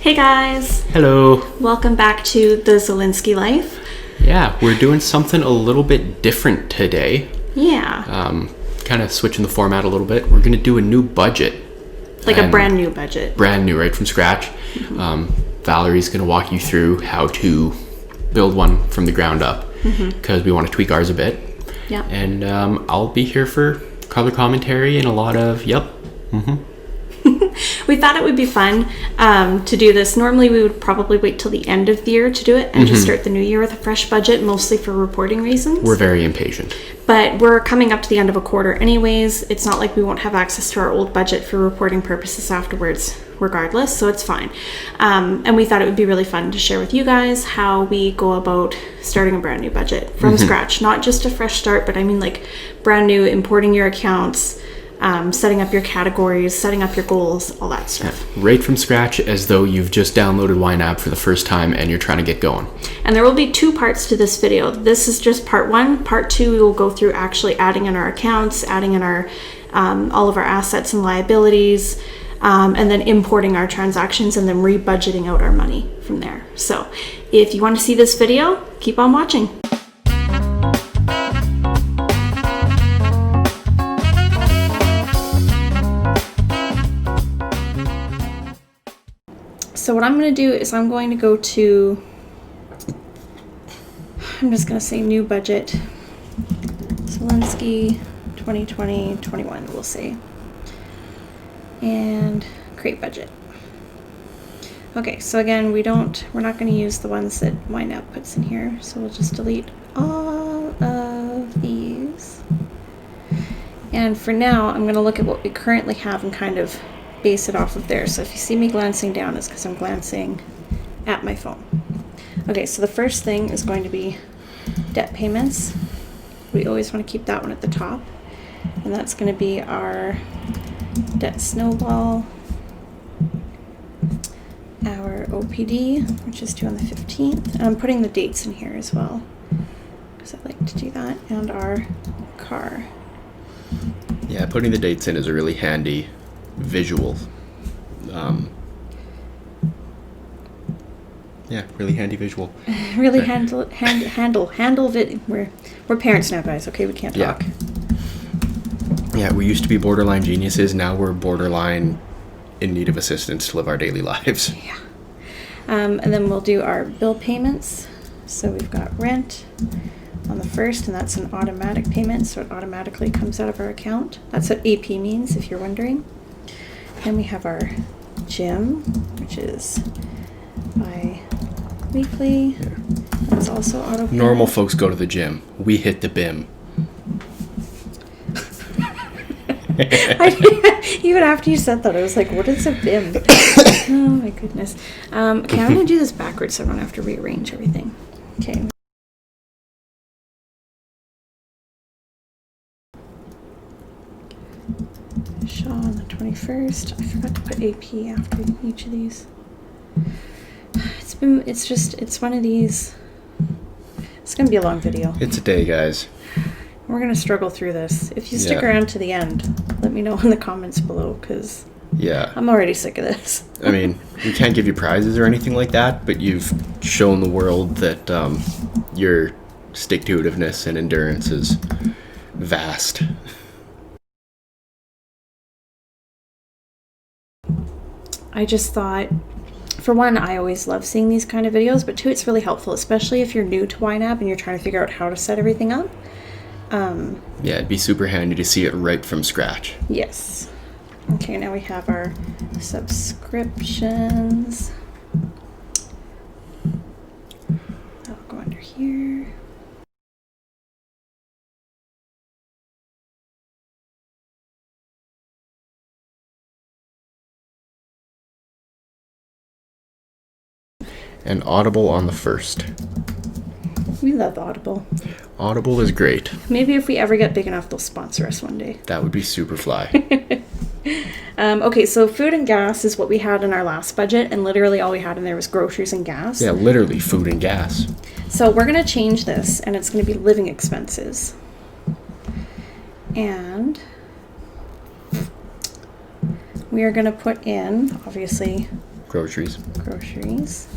Hey guys! Hello. Welcome back to the Zilinski life. Yeah, we're doing something a little bit different today. Yeah. Kind of switching the format a little bit. We're going to do a new budget. Like a brand new budget. Brand new, right from scratch. Mm-hmm. Valerie's going to walk you through how to build one from the ground up because we want to tweak ours a bit. Yeah. And I'll be here for color commentary and a lot of, We thought it would be fun to do this. Normally we would probably wait till the end of the year to do it and just start the new year with a fresh budget, mostly for reporting reasons. We're very impatient. But we're coming up to the end of a quarter anyways. It's not like we won't have access to our old budget for reporting purposes afterwards regardless, so it's fine. And we thought it would be really fun to share with you guys how we go about starting a brand new budget from scratch. Not just a fresh start, but I mean like brand new, importing your accounts, setting up your categories, setting up your goals, all that stuff. Right from scratch, as though you've just downloaded YNAB for the first time and you're trying to get going. And there will be two parts to this video. This is just part one. Part two, we will go through actually adding in our accounts, adding in our all of our assets and liabilities, and then importing our transactions and then rebudgeting out our money from there. So if you want to see this video, keep on watching. So what I'm going to do is I'm going to go to, I'm just going to say new budget, Zilinski 2020-21 we'll say, and create budget. Okay, so again, we're not going to use the ones that YNAB puts in here, so we'll just delete all of these. And for now, I'm going to look at what we currently have and kind of base it off of there. So if you see me glancing down, it's because I'm glancing at my phone. Okay, so the first thing is going to be debt payments. We always want to keep that one at the top. And that's going to be our debt snowball, our OPD, which is due on the 15th. And I'm putting the dates in here as well, because I like to do that, and our car. Yeah, putting the dates in is a really handy visual. Really handy visual. Really handle it. We're parents now, guys. Okay, we can't talk. Yeah, we used to be borderline geniuses. Now we're borderline in need of assistance to live our daily lives. Yeah. And then we'll do our bill payments. So we've got rent on the 1st, and that's an automatic payment, so it automatically comes out of our account. That's what AP means, if you're wondering. Then we have our gym, which is bi-weekly. Yeah. That's also auto payment. Normal folks go to the gym. We hit the BIM. Even after you said that, I was like, what is a BIM? Oh my goodness. Okay, I'm going to do this backwards so I don't have to rearrange everything. Okay. Shaw on the 21st. I forgot to put AP after each of these. It's one of these. It's going to be a long video. It's a day, guys. We're going to struggle through this. If you stick around to the end, let me know in the comments below, because I'm already sick of this. I mean, we can't give you prizes or anything like that, but you've shown the world that your stick-to-itiveness and endurance is vast. I just thought, for one, I always love seeing these kind of videos, but two, it's really helpful, especially if you're new to YNAB and you're trying to figure out how to set everything up. Yeah, it'd be super handy to see it right from scratch. Yes. Okay, now we have our subscriptions. That'll go under here. And Audible on the 1st. We love Audible. Audible is great. Maybe if we ever get big enough, they'll sponsor us one day. That would be super fly. Okay, so food and gas is what we had in our last budget, and literally all we had in there was groceries and gas. Yeah, literally food and gas. So we're going to change this, and it's going to be living expenses. And we are going to put in, obviously, Groceries. Groceries.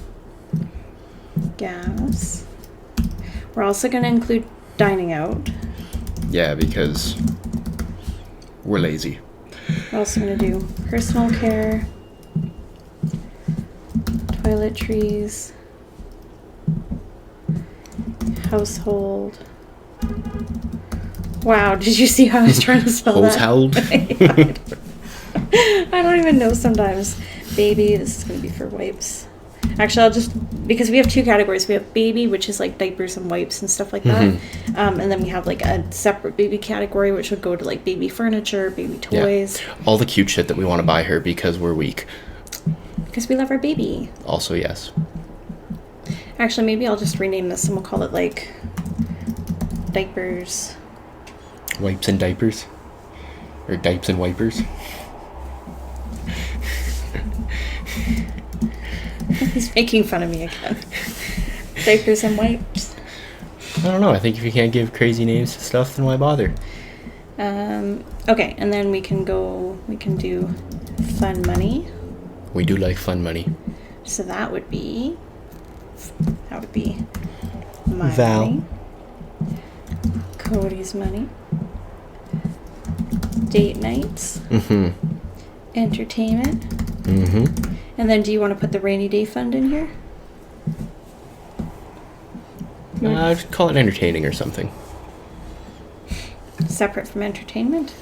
Gas. We're also going to include dining out. Yeah, because we're lazy. We're also going to do personal care, toiletries, household. Wow, did you see how I was trying to spell that? Household. I don't even know sometimes. Baby, this is going to be for wipes. Actually, I'll just, because we have two categories. We have baby, which is like diapers and wipes and stuff like that. And then we have like a separate baby category, which would go to like baby furniture, baby toys. Yeah. All the cute shit that we want to buy her because we're weak. Because we love our baby. Also, yes. Actually, maybe I'll just rename this and we'll call it like diapers. Wipes and diapers. Or dipes and wipers. He's making fun of me again. Diapers and wipes. I don't know. I think if you can't give crazy names to stuff, then why bother? Okay, and then we can do fun money. We do like fun money. So that would be my Val. money. Cody's money. Date nights. Entertainment. And then do you want to put the rainy day fund in here? I'd call it entertaining or something. Separate from entertainment?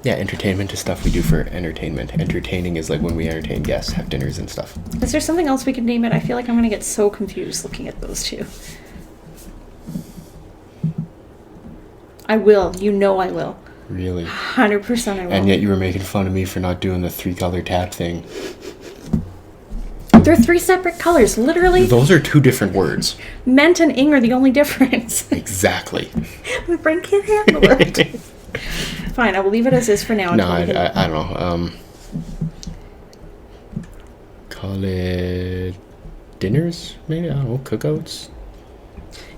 Yeah, entertainment is stuff we do for entertainment. Entertaining is like when we entertain guests, have dinners and stuff. Is there something else we could name it? I feel like I'm going to get so confused looking at those two. I will. You know I will. Really? 100% I will. And yet you were making fun of me for not doing the 3-color tab thing. They're 3 separate colors, literally. Those are 2 different words. Ment and ing are the only difference. Exactly. My brain can't handle it. Fine, I will leave it as is for now. No, I don't know. Call it dinners, maybe? I don't know, cookouts?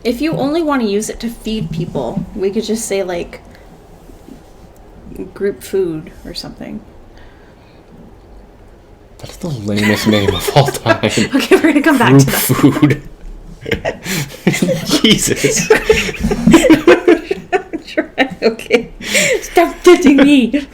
If you only want to use it to feed people, we could just say, like, group food or something. That's the lamest name of all time. Okay, we're going to come back to that. Group food. Jesus. I'm trying. Okay. Stop touching me.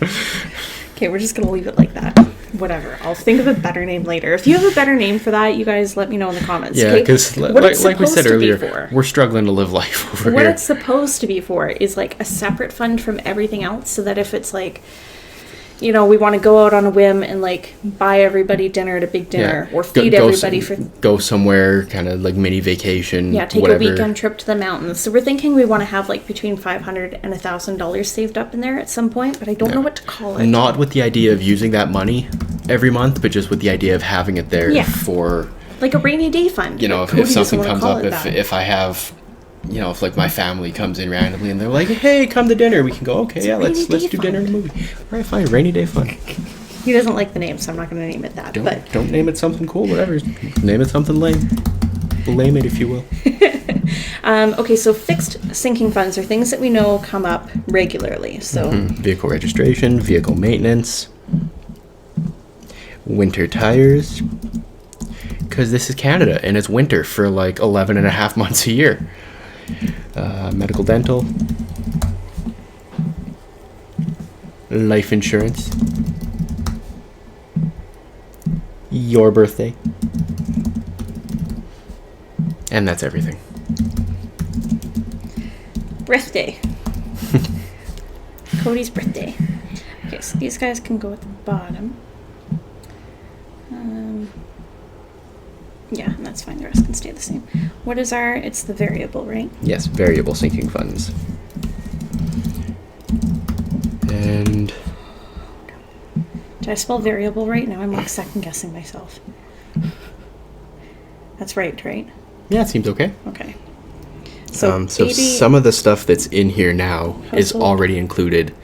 Okay, we're just going to leave it like that. Whatever. I'll think of a better name later. If you have a better name for that, you guys let me know in the comments. Yeah, because like we said earlier, we're struggling to live life over here. What it's supposed to be for is like a separate fund from everything else, so that if it's like, you know, we want to go out on a whim and like buy everybody dinner at a big dinner, or feed everybody go somewhere, kind of like mini vacation. Yeah, take whatever. a weekend trip to the mountains. So we're thinking we want to have like between $500 and $1,000 saved up in there at some point, but I don't know what to call it. Not with the idea of using that money every month, but just with the idea of having it there for like a rainy day fund. You know, if something comes up, if I have, you know, if like my family comes in randomly and they're like, "Hey, come to dinner," we can go. Okay, yeah, let's do dinner and a movie. All right, fine, rainy day fun. He doesn't like the name, so I'm not going to name it that. Don't name it something cool. Whatever, name it something lame. Blame it if you will. Okay, so fixed sinking funds are things that we know come up regularly. So vehicle registration, vehicle maintenance, winter tires. Because this is Canada and it's winter for like 11 and a half months a year. Medical, dental, life insurance, your birthday, and that's everything. Birthday. Cody's birthday. Okay, so these guys can go at the bottom. Yeah, and that's fine. The rest can stay the same. What is it's the variable, right? Yes, variable sinking funds. And... Did I spell variable right? Now I'm like second guessing myself. That's right? Yeah, it seems okay. Okay. So some of the stuff that's in here now is already included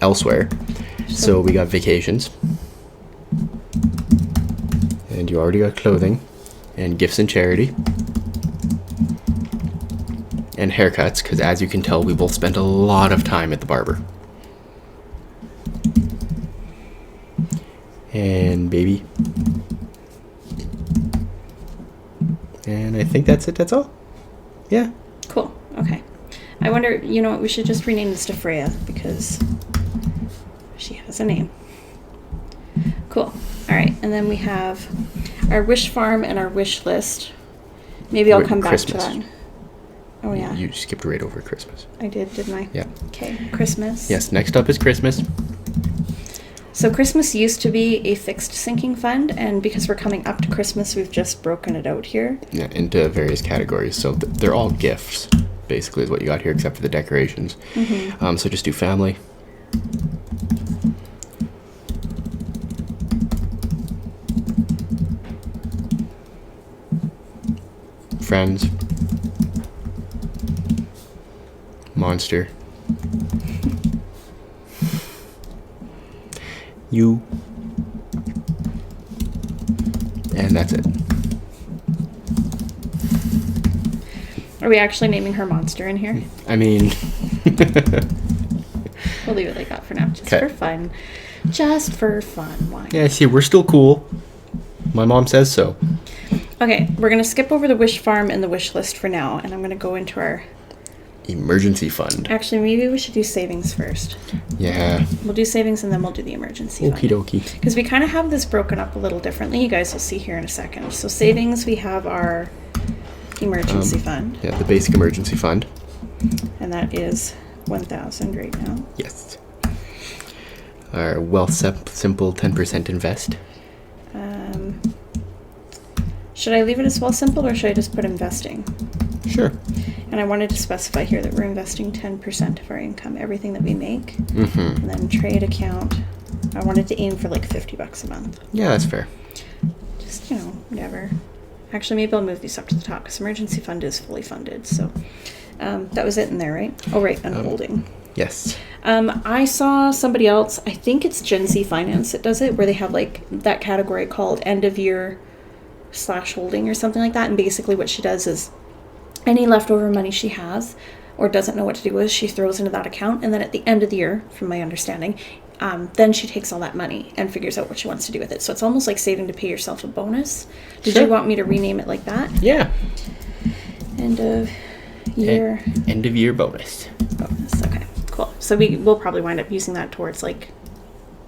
elsewhere. So we got vacations. And you already got clothing. And gifts and charity. And haircuts, because as you can tell, we both spent a lot of time at the barber. And baby. And I think that's it. That's all. Yeah. Cool. Okay. I wonder, you know what, we should just rename this to Freya because she has a name. Cool. All right. And then we have our wish farm and our wish list. Maybe I'll come Christmas. back to that. Oh, yeah. You skipped right over Christmas. I did, didn't I? Yeah. Okay. Christmas. Yes. Next up is Christmas. So Christmas used to be a fixed sinking fund, and because we're coming up to Christmas, we've just broken it out here. Yeah, into various categories. So they're all gifts, basically, is what you got here, except for the decorations. Mm-hmm. So just do family. Friends. Monster. You. And that's it. Are we actually naming her Monster in here? I mean... We'll leave it like that for now, just 'Kay. for fun. Just for fun. Why? Yeah, see, we're still cool. My mom says so. Okay, we're going to skip over the wish farm and the wish list for now, and I'm going to go into our... Emergency fund. Actually, maybe we should do savings first. Yeah. We'll do savings and then we'll do the emergency Okie fund. dokie. Because we kind of have this broken up a little differently. You guys will see here in a second. So savings, we have our emergency fund, Yeah, the basic emergency fund. and that is 1,000 right now. Yes. Our wealth simple 10% invest. Should I leave it as well simple, or should I just put investing? Sure. And I wanted to specify here that we're investing 10% of our income, everything that we make. Mm-hmm. And then trade account, I wanted to aim for like $50 a month. Yeah, that's fair. Just, whatever. Actually, maybe I'll move these up to the top because emergency fund is fully funded. So that was it in there, right? Oh, right, and holding. Yes. I saw somebody else, I think it's Gen Z Finance that does it, where they have like that category called end of year / holding or something like that. And basically what she does is any leftover money she has or doesn't know what to do with, she throws into that account. And then at the end of the year, from my understanding, then she takes all that money and figures out what she wants to do with it. So it's almost like saving to pay yourself a bonus. Did Sure. you want me to rename it like that? Yeah. End of year End of year bonus. bonus. Okay, cool. So we'll probably wind up using that towards like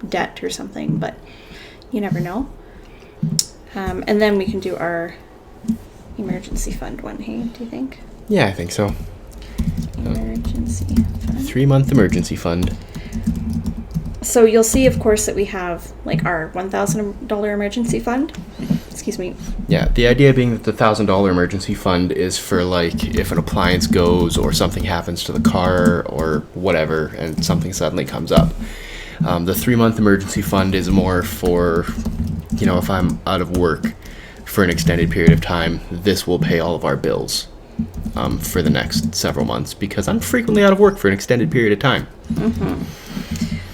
debt or something, but you never know. And then we can do our emergency fund one, hey, do you think? Yeah, I think so. Emergency fund. 3-month emergency fund. So you'll see, of course, that we have like our $1,000 emergency fund. Excuse me. Yeah, the idea being that the $1,000 emergency fund is for like if an appliance goes or something happens to the car or whatever and something suddenly comes up. The 3-month emergency fund is more for, if I'm out of work for an extended period of time, this will pay all of our bills for the next several months because I'm frequently out of work for an extended period of time. Mm-hmm.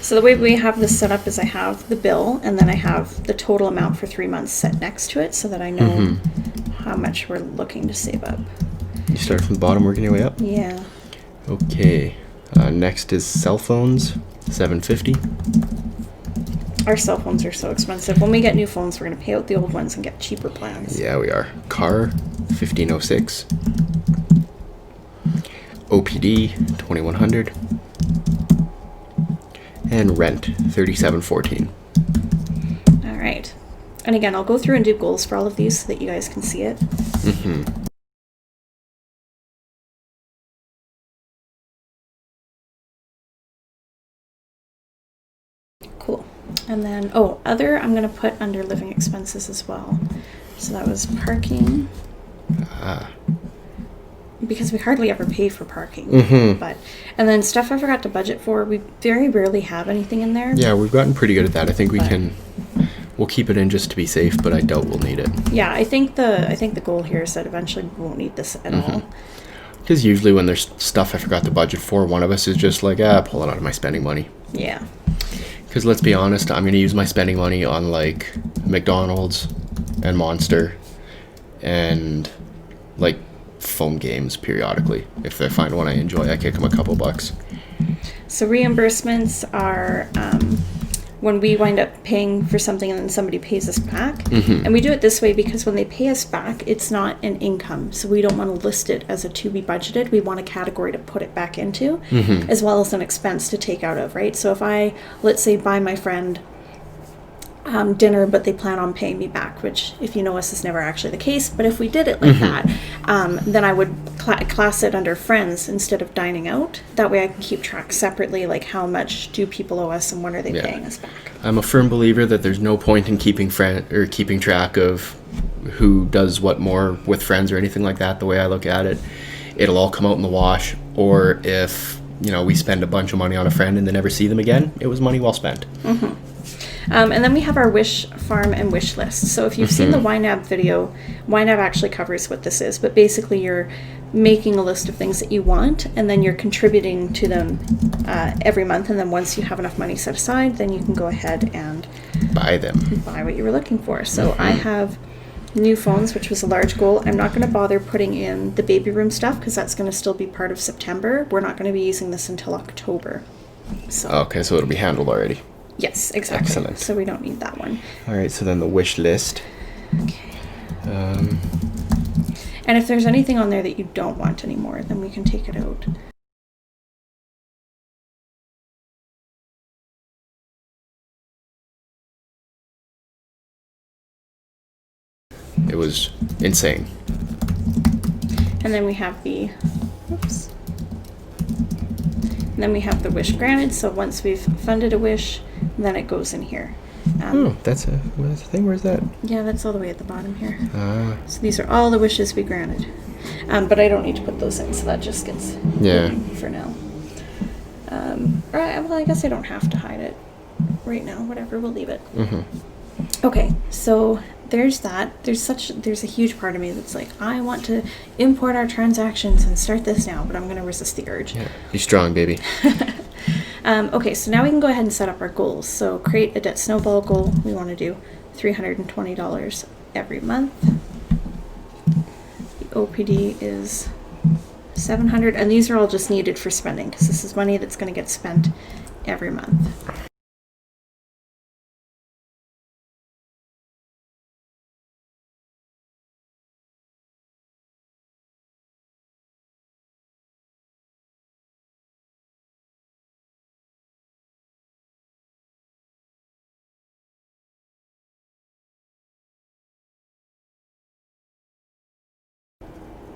So the way we have this set up is I have the bill and then I have the total amount for 3 months set next to it so that I know how much we're looking to save up. You start from the bottom, working your way up? Yeah. Okay. Next is cell phones, $750. Our cell phones are so expensive. When we get new phones, we're going to pay out the old ones and get cheaper plans. Yeah, we are. Car, $1,506. OPD, $2,100. And rent, $3,714. All right. And again, I'll go through and do goals for all of these so that you guys can see it. Mm-hmm. Cool. And then, other, I'm going to put under living expenses as well. So that was parking. Because we hardly ever pay for parking. Mm-hmm. And then stuff I forgot to budget for, we very rarely have anything in there. Yeah, we've gotten pretty good at that. I think we'll keep it in just to be safe, but I doubt we'll need it. Yeah, I think the goal here is that eventually we won't need this at all. Because usually when there's stuff I forgot to budget for, one of us is just like, pull it out of my spending money. Yeah. Because let's be honest, I'm going to use my spending money on like McDonald's and Monster and like phone games periodically. If I find one I enjoy, I kick them a couple bucks. So reimbursements are when we wind up paying for something and then somebody pays us back. Mm-hmm. And we do it this way because when they pay us back, it's not an income. So we don't want to list it as a to be budgeted. We want a category to put it back into, Mm-hmm. as well as an expense to take out of, right? So if I, let's say, buy my friend dinner, but they plan on paying me back, which, if you know us, is never actually the case. But if we did it like that, then I would class it under friends instead of dining out. That way I can keep track separately, like how much do people owe us and when are they Yeah. paying us back. I'm a firm believer that there's no point in keeping track of who does what more with friends or anything like that. The way I look at it, it'll all come out in the wash. Or if, you know, we spend a bunch of money on a friend and then never see them again, it was money well spent. And then we have our wish farm and wish list. So if you've seen the YNAB video, YNAB actually covers what this is. But basically you're making a list of things that you want, and then you're contributing to them every month. And then once you have enough money set aside, then you can go ahead and Buy them. buy what you were looking for. So I have new phones, which was a large goal. I'm not going to bother putting in the baby room stuff because that's going to still be part of September. We're not going to be using this until October. So Okay, so it'll be handled already. yes, exactly. Excellent. So we don't need that one. All right, so then the wish list. Okay. Um, And if there's anything on there that you don't want anymore, then we can take it out. it was insane. And then we have the, oops. And then we have the wish granted. So once we've funded a wish, then it goes in here. Oh, that's a thing. Where's that? Yeah, that's all the way at the bottom here. So these are all the wishes we granted. But I don't need to put those in, so that just gets hidden for now. Well, I guess I don't have to hide it right now. Whatever, we'll leave it. Okay, so there's that. There's a huge part of me that's like, I want to import our transactions and start this now, but I'm going to resist the urge. Yeah, be strong, baby. Okay, so now we can go ahead and set up our goals. So create a debt snowball goal. We want to do $320 every month. The OPD is $700, and these are all just needed for spending because this is money that's going to get spent every month.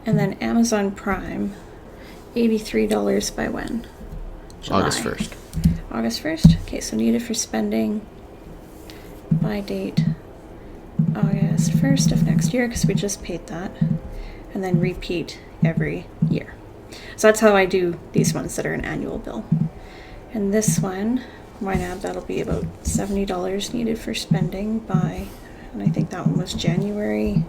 And then Amazon Prime, $83 by when? July. August 1st. August 1st? Okay, so needed for spending by date August 1st of next year because we just paid that. And then repeat every year. So that's how I do these ones that are an annual bill. And this one, YNAB, that'll be about $70 needed for spending by, and I think that one was January.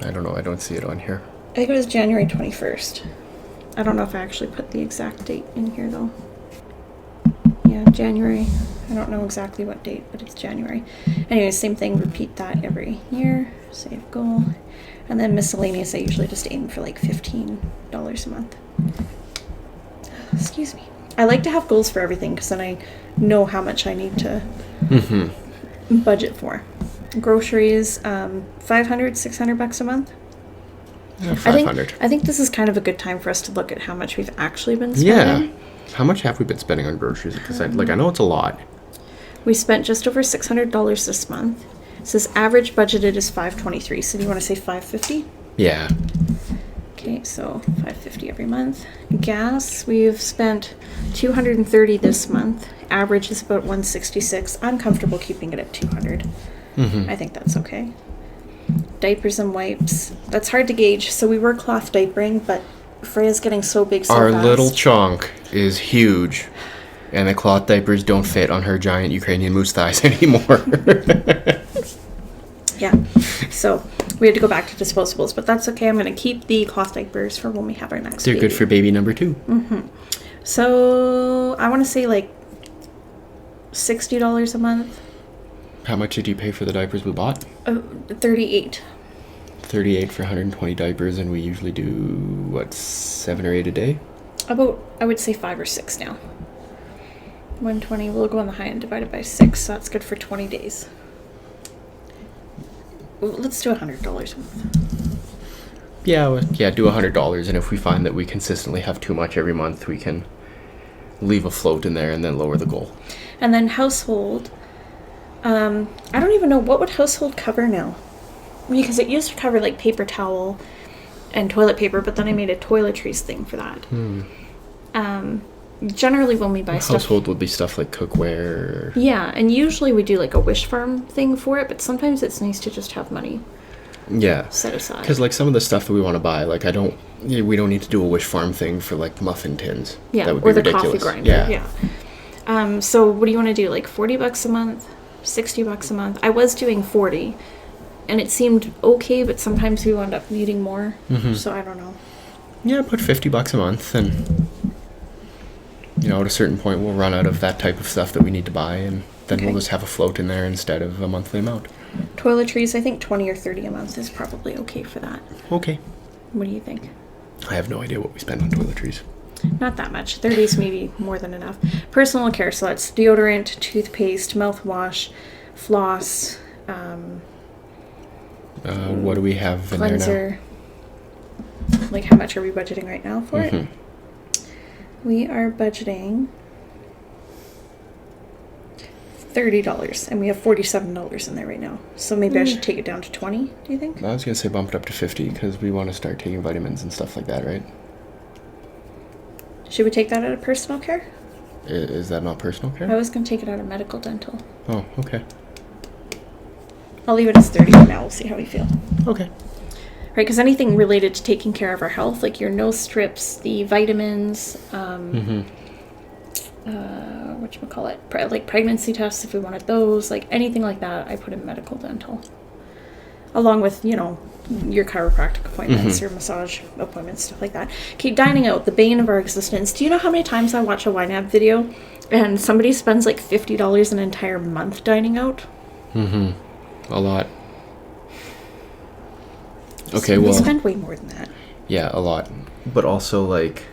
I don't know. I don't see it on here. I think it was January 21st. I don't know if I actually put the exact date in here though. Yeah, January. I don't know exactly what date, but it's January. Anyway, same thing, repeat that every year. Save goal. And then miscellaneous, I usually just aim for like $15 a month. Excuse me. I like to have goals for everything because then I know how much I need to budget for. Groceries, $500, $600 a month. Yeah, 500. I think this is kind of a good time for us to look at how much we've actually been spending. Yeah. How much have we been spending on groceries? Because I know it's a lot. We spent just over $600 this month. It says average budgeted is $523. So do you want to say $550? Yeah. Okay, so $550 every month. Gas, we've spent $230 this month. Average is about $166. I'm comfortable keeping it at $200. I think that's okay. Diapers and wipes. That's hard to gauge. So we were cloth diapering, but Freya's getting so big so Our fast. little chunk is huge, and the cloth diapers don't fit on her giant Ukrainian moose thighs anymore. Yeah. So we had to go back to disposables, but that's okay. I'm going to keep the cloth diapers for when we have our next They're baby. good for baby number 2. So I want to say like $60 a month. How much did you pay for the diapers we bought? 38. 38 for 120 diapers, and we usually do, what, 7 or 8 a day? About, I would say 5 or 6 now. 120. We'll go on the high end divided by 6. So that's good for 20 days. Let's do $100 a month. Yeah, do $100, and if we find that we consistently have too much every month, we can leave a float in there and then lower the goal. And then household. I don't even know, what would household cover now? Because it used to cover like paper towel and toilet paper, but then I made a toiletries thing for that. Generally when we buy stuff... Household would be stuff like cookware. Yeah, and usually we do like a wish farm thing for it, but sometimes it's nice to just have money set aside. Because like some of the stuff that we want to buy, like we don't need to do a wish farm thing for like muffin tins. Yeah, that would or be the ridiculous. coffee grinder. Yeah. So what do you want to do? Like $40 a month, $60 a month? I was doing 40, and it seemed okay, but sometimes we wound up needing more. So I don't know. Yeah, put $50 a month, and at a certain point we'll run out of that type of stuff that we need to buy, and then we'll just have a float in there instead of a monthly amount. Toiletries, I think 20 or 30 a month is probably okay for that. Okay. What do you think? I have no idea what we spend on toiletries. Not that much. 30 is maybe more than enough. Personal care, so that's deodorant, toothpaste, mouthwash, floss, what do we have in cleanser. There now? Like, how much are we budgeting right now for it? We are budgeting $30, and we have $47 in there right now. So maybe I should take it down to 20, do you think? I was going to say bump it up to 50, because we want to start taking vitamins and stuff like that, right? Should we take that out of personal care? Is that not personal care? I was going to take it out of medical dental. Oh, okay. I'll leave it as 30 for now. We'll see how we feel. Okay. Right, because anything related to taking care of our health, like your nose strips, the vitamins, whatchamacallit, like pregnancy tests if we wanted those, like anything like that, I put in medical dental. Along with, your chiropractic appointments, your massage appointments, stuff like that. Okay, dining out, the bane of our existence. Do you know how many times I watch a YNAB video and somebody spends like $50 an entire month dining out? A lot. Okay, so well... we spend way more than that. Yeah, a lot. But also, like...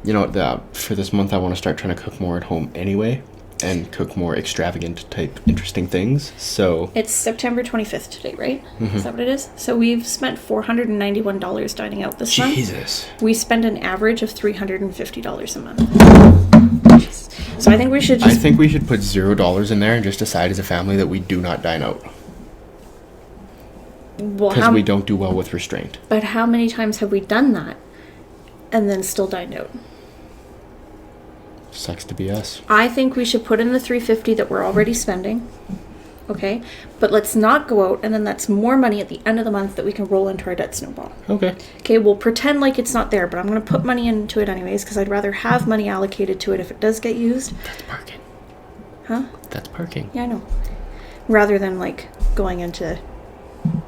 for this month I want to start trying to cook more at home anyway. And cook more extravagant type interesting things, so... It's September 25th today, right? Is that what it is? So we've spent $491 dining out this month. Jesus. We spend an average of $350 a month. Jeez. So I think we should just... I think we should put $0 in there and just decide as a family that we do not dine out. Because we don't do well with restraint. But how many times have we done that and then still dined out? Sucks to be us. I think we should put in the $350 that we're already spending. Okay? But let's not go out, and then that's more money at the end of the month that we can roll into our debt snowball. Okay. Okay, we'll pretend like it's not there, but I'm going to put money into it anyways because I'd rather have money allocated to it if it does get used. That's parking. Huh? That's parking. Yeah, I know. Rather than like going into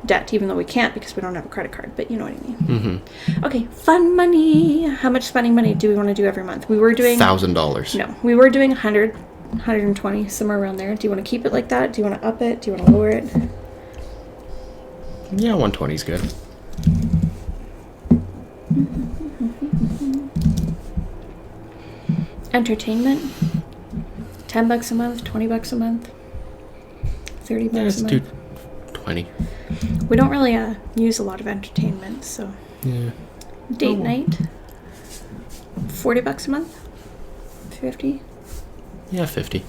debt, even though we can't because we don't have a credit card, but you know what I mean. Okay, fun money. How much spending money do we want to do every month? We were doing $1,000. No, we were doing 100, 120, somewhere around there. Do you want to keep it like that? Do you want to up it? Do you want to lower it? Yeah, 120 is good. Entertainment, $10 a month, $20 a month, $30 a month. Let's do 20. We don't really use a lot of entertainment, so yeah. Date night, $40 a month, 50. Yeah, 50.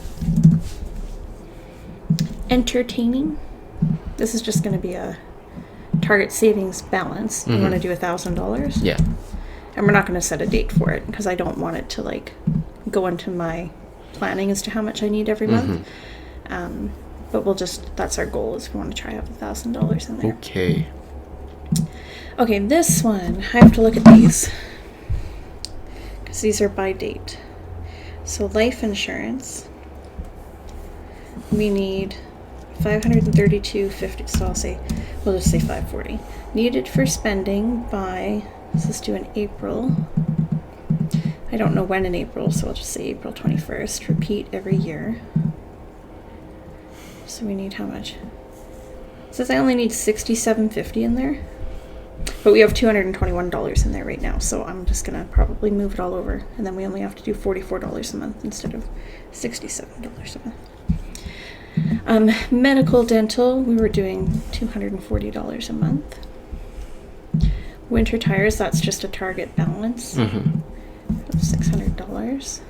Entertaining. This is just going to be a target savings balance. You want to do $1,000? Yeah. And we're not going to set a date for it because I don't want it to like go into my planning as to how much I need every month. But we'll just, that's our goal, is we want to try out $1,000 in there. Okay. Okay, this one, I have to look at these because these are by date. So life insurance, we need $532.50. So we'll just say $540. Needed for spending by, let's do in April. I don't know when in April, so I'll just say April 21st. Repeat every year. So we need how much? It says I only need $67.50 in there. But we have $221 in there right now, so I'm just going to probably move it all over. And then we only have to do $44 a month instead of $67 a month. Medical, dental, we were doing $240 a month. Winter tires, that's just a target balance of $600.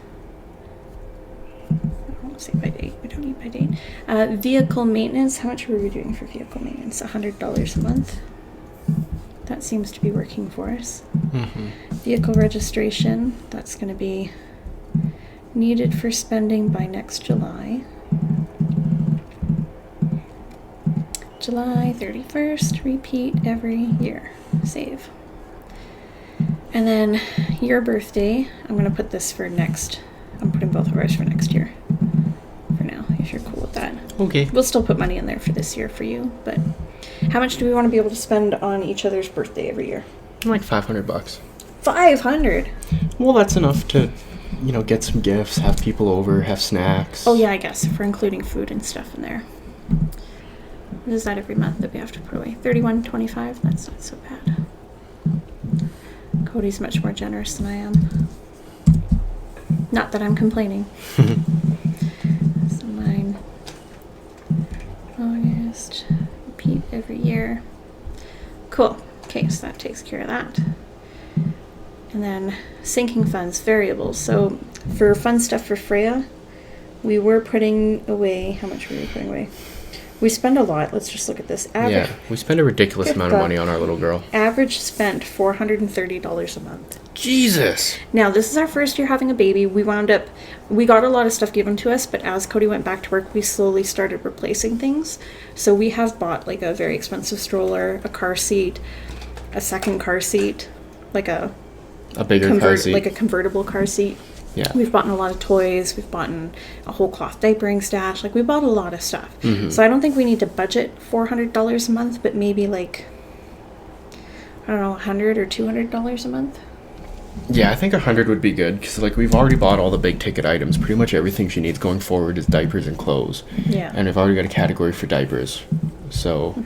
I won't say by date. We don't need by date. Vehicle maintenance, how much were we doing for vehicle maintenance? $100 a month. That seems to be working for us. Vehicle registration, that's going to be needed for spending by next July. July 31st, repeat every year. Save. And then your birthday, I'm going to put this for next. I'm putting both of ours for next year. For now, if you're cool with that. Okay. We'll still put money in there for this year for you, but how much do we want to be able to spend on each other's birthday every year? Like $500. 500. Well, that's enough to, get some gifts, have people over, have snacks. Oh yeah, I guess if we're including food and stuff in there. What is that every month that we have to put away? $31.25. That's not so bad. Cody's much more generous than I am. Not that I'm complaining. So mine, August, repeat every year. Cool. Okay, so that takes care of that. And then sinking funds, variables. So for fun stuff for Freya, we were putting away, how much were we putting away? We spend a lot. Let's just look at this. Yeah, we spend a ridiculous amount of money on our little girl. Average spent $430 a month. Jesus. Now, this is our first year having a baby. We got a lot of stuff given to us, but as Cody went back to work, we slowly started replacing things. So we have bought like a very expensive stroller, a car seat, a second car seat, like a bigger car seat. Like a convertible car seat. Yeah. We've bought a lot of toys. We've bought a whole cloth diapering stash. Like, we bought a lot of stuff. So I don't think we need to budget $400 a month, but maybe like, I don't know, $100 or $200 a month. Yeah, I think 100 would be good because we've already bought all the big ticket items. Pretty much everything she needs going forward is diapers and clothes. Yeah. And we've already got a category for diapers. So.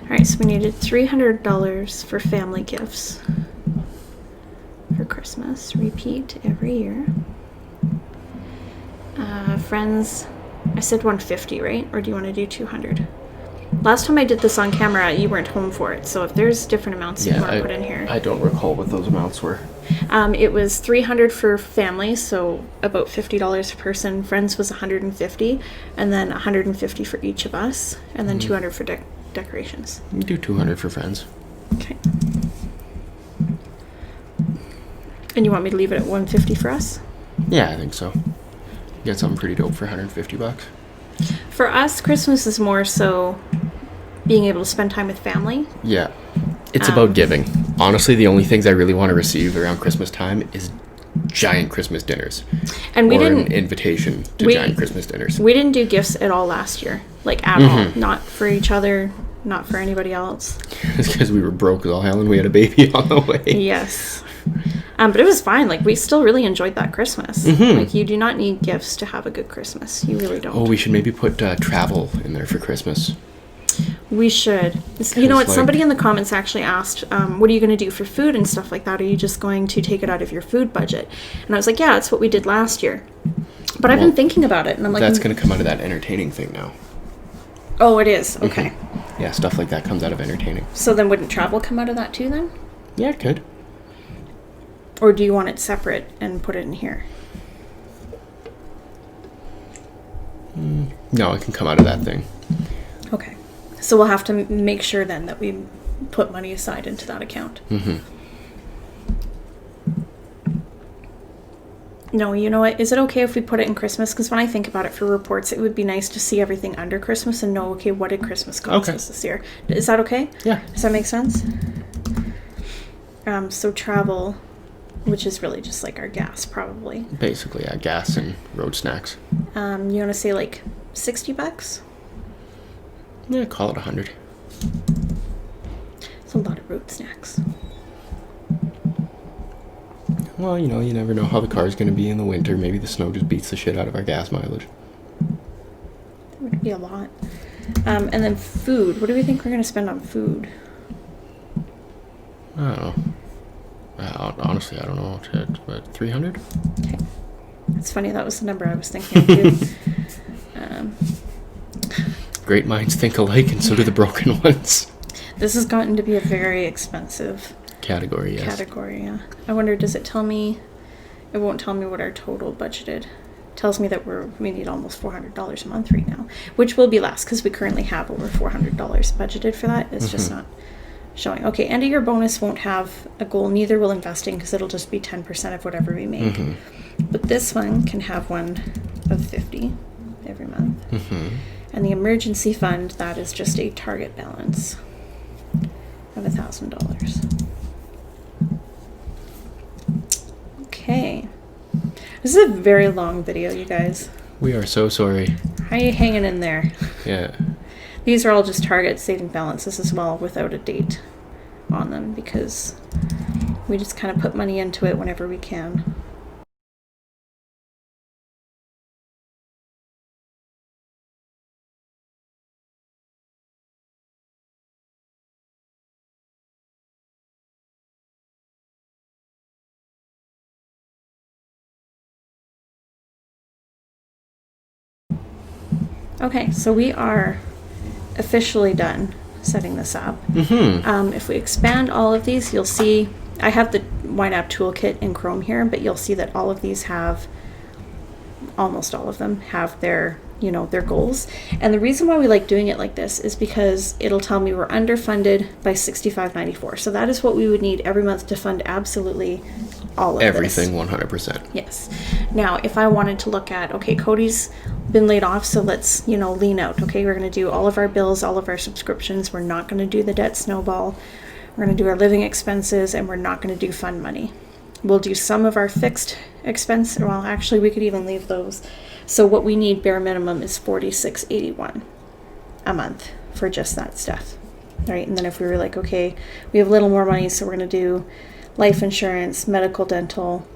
Alright, so we needed $300 for family gifts for Christmas. Repeat every year. Friends, I said 150, right? Or do you want to do 200? Last time I did this on camera, you weren't home for it. So if there's different amounts you want to put in here. I don't recall what those amounts were. It was $300 for families, so about $50 per person. Friends was $150, and then $150 for each of us, and then $200 for decorations. We do $200 for friends. Okay. And you want me to leave it at $150 for us? Yeah, I think so. Get something pretty dope for $150. For us, Christmas is more so being able to spend time with family. Yeah. It's about giving. Honestly, the only things I really want to receive around Christmas time is giant Christmas dinners. And we didn't an invitation to giant Christmas dinners. We didn't do gifts at all last year. Like, at all. Not for each other, not for anybody else. It's because we were broke as all hell and we had a baby on the way. Yes. But it was fine. Like, we still really enjoyed that Christmas. Like, you do not need gifts to have a good Christmas. You really don't. Oh, we should maybe put travel in there for Christmas. We should. You know what? Somebody in the comments actually asked, what are you going to do for food and stuff like that? Are you just going to take it out of your food budget? And I was like, yeah, that's what we did last year. But I've been thinking about it, and I'm like... That's going to come out of that entertaining thing now. Oh, it is? Okay. Yeah, stuff like that comes out of entertaining. So then wouldn't travel come out of that too, then? Yeah, it could. Or do you want it separate and put it in here? No, it can come out of that thing. Okay. So we'll have to make sure then that we put money aside into that account. No, you know what? Is it okay if we put it in Christmas? Because when I think about it for reports, it would be nice to see everything under Christmas and know, okay, what did Christmas cost us this year? Is that okay? Yeah. Does that make sense? So travel, which is really just like our gas probably. Basically, yeah, gas and road snacks. You want to say like $60? Yeah, call it 100. It's a lot of road snacks. Well, you know, you never know how the car's going to be in the winter. Maybe the snow just beats the shit out of our gas mileage. That would be a lot. And then food. What do we think we're going to spend on food? I don't know. Honestly, I don't know. What, 300? Okay. It's funny, that was the number I was thinking of too. Great minds think alike, and so do the broken ones. This has gotten to be a very expensive Category, yes. category, yeah. I wonder, does it tell me? It won't tell me what our total budgeted. It tells me that we need almost $400 a month right now, which will be less because we currently have over $400 budgeted for that. It's just not showing. Okay, end of year bonus won't have a goal. Neither will investing because it'll just be 10% of whatever we make. But this one can have one of 50 every month. And the emergency fund, that is just a target balance of $1,000. Okay. This is a very long video, you guys. We are so sorry. How are you hanging in there? Yeah. These are all just target saving balances as well without a date on them because we just kind of put money into it whenever we can. Okay, so we are officially done setting this up. If we expand all of these, you'll see, I have the YNAB toolkit in Chrome here, but you'll see that all of these have, almost all of them have their, you know, their goals. And the reason why we like doing it like this is because it'll tell me we're underfunded by $65.94. So that is what we would need every month to fund absolutely all of Everything, this. 100%. Yes. Now, if I wanted to look at, okay, CODY'S been laid off, so let's, you know, lean out. Okay, we're going to do all of our bills, all of our subscriptions. We're not going to do the debt snowball. We're going to do our living expenses, and we're not going to do fund money. We'll do some of our fixed expense. Well, actually, we could even leave those. So what we need bare minimum is $46.81 a month for just that stuff, right? And then if we were like, okay, we have a little more money, so we're going to do life insurance, medical, dental,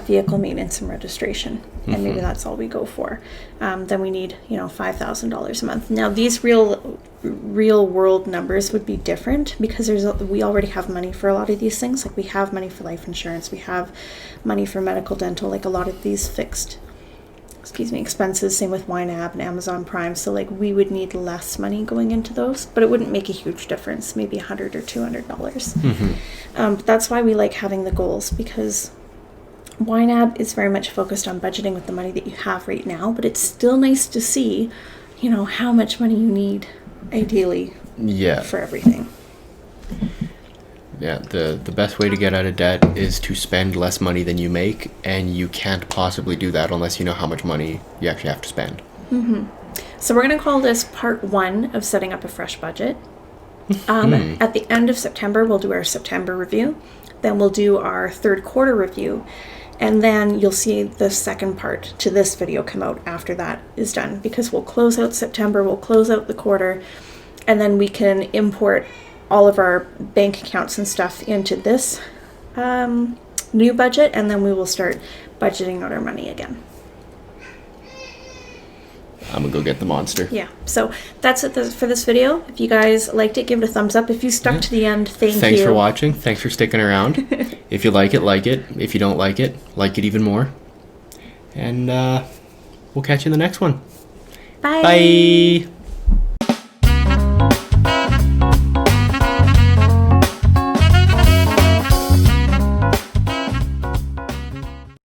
vehicle maintenance, and registration, and maybe that's all we go for. Then we need, you know, $5,000 a month. Now these real world numbers would be different because we already have money for a lot of these things. Like we have money for life insurance, we have money for medical, dental, like a lot of these fixed, expenses. Same with YNAB and Amazon Prime. So like we would need less money going into those, but it wouldn't make a huge difference. Maybe $100 or $200. But that's why we like having the goals, because YNAB is very much focused on budgeting with the money that you have right now, but it's still nice to see, you know, how much money you need ideally for everything. Yeah, the best way to get out of debt is to spend less money than you make, and you can't possibly do that unless you know how much money you actually have to spend. So we're going to call this part 1 of setting up a fresh budget. At the end of September, we'll do our September review. Then we'll do our third quarter review. And then you'll see the second part to this video come out after that is done, because we'll close out September, we'll close out the quarter, and then we can import all of our bank accounts and stuff into this new budget, and then we will start budgeting out our money again. I'm gonna go get the monster. Yeah, so that's it for this video. If you guys liked it, give it a thumbs up. If you stuck to the end, thanks you. Thanks for watching. Thanks for sticking around. If you like it, like it. If you don't like it even more. And we'll catch you in the next one. Bye. Bye.